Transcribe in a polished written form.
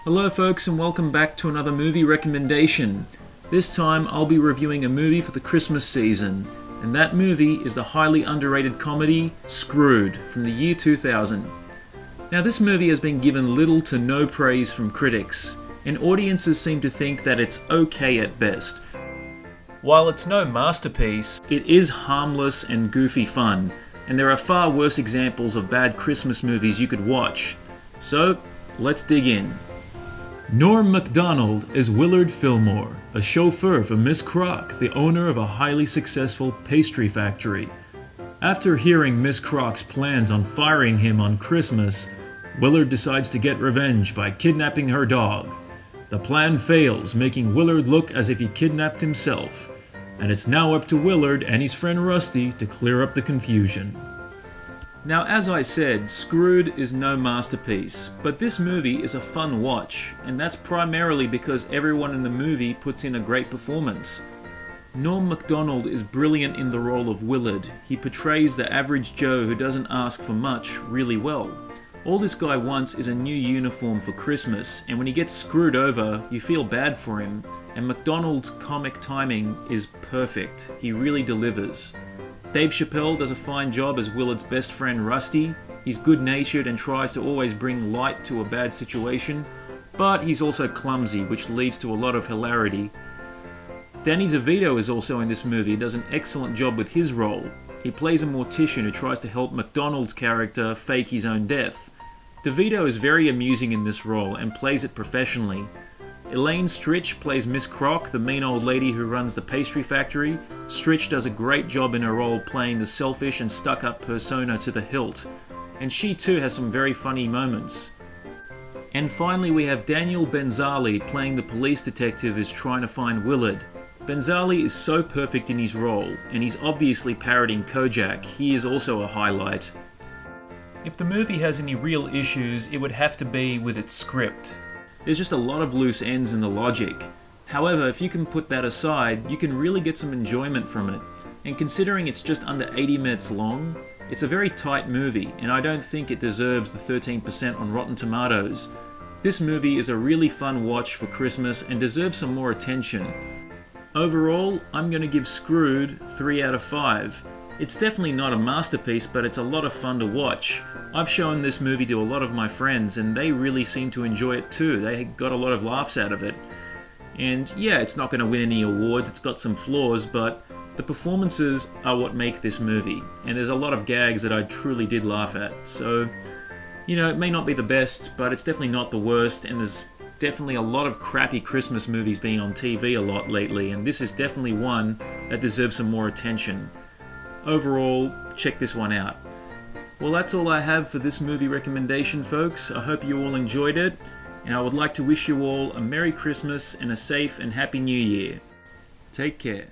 Hello folks and welcome back to another movie recommendation. This time I'll be reviewing a movie for the Christmas season, and that movie is the highly underrated comedy Screwed from the year 2000. Now this movie has been given little to no praise from critics, and audiences seem to think that it's okay at best. While it's no masterpiece, it is harmless and goofy fun, and there are far worse examples of bad Christmas movies you could watch. So, let's dig in. Norm Macdonald is Willard Fillmore, a chauffeur for Miss Crock, the owner of a highly successful pastry factory. After hearing Miss Crock's plans on firing him on Christmas, Willard decides to get revenge by kidnapping her dog. The plan fails, making Willard look as if he kidnapped himself, and it's now up to Willard and his friend Rusty to clear up the confusion. Now, as I said, Screwed is no masterpiece, but this movie is a fun watch, and that's primarily because everyone in the movie puts in a great performance. Norm Macdonald is brilliant in the role of Willard. He portrays the average Joe who doesn't ask for much really well. All this guy wants is a new uniform for Christmas, and when he gets screwed over, you feel bad for him, and Macdonald's comic timing is perfect. He really delivers. Dave Chappelle does a fine job as Willard's best friend Rusty. He's good-natured and tries to always bring light to a bad situation, but he's also clumsy, which leads to a lot of hilarity. Danny DeVito is also in this movie and does an excellent job with his role. He plays a mortician who tries to help Macdonald's character fake his own death. DeVito is very amusing in this role and plays it professionally. Elaine Stritch plays Miss Crock, the mean old lady who runs the pastry factory. Stritch does a great job in her role playing the selfish and stuck-up persona to the hilt, and she too has some very funny moments. And finally we have Daniel Benzali playing the police detective who's trying to find Willard. Benzali is so perfect in his role, and he's obviously parodying Kojak. He is also a highlight. If the movie has any real issues, it would have to be with its script. There's just a lot of loose ends in the logic. However, if you can put that aside, you can really get some enjoyment from it. And considering it's just under 80 minutes long, it's a very tight movie, and I don't think it deserves the 13% on Rotten Tomatoes. This movie is a really fun watch for Christmas and deserves some more attention. Overall, I'm going to give Screwed 3 out of 5. It's definitely not a masterpiece, but it's a lot of fun to watch. I've shown this movie to a lot of my friends, and they really seem to enjoy it too. They got a lot of laughs out of it. And yeah, it's not going to win any awards, it's got some flaws, but the performances are what make this movie. And there's a lot of gags that I truly did laugh at. So, you know, it may not be the best, but it's definitely not the worst, and there's definitely a lot of crappy Christmas movies being on TV a lot lately, and this is definitely one that deserves some more attention. Overall, check this one out. Well, that's all I have for this movie recommendation, folks. I hope you all enjoyed it, and I would like to wish you all a Merry Christmas and a safe and Happy New Year. Take care.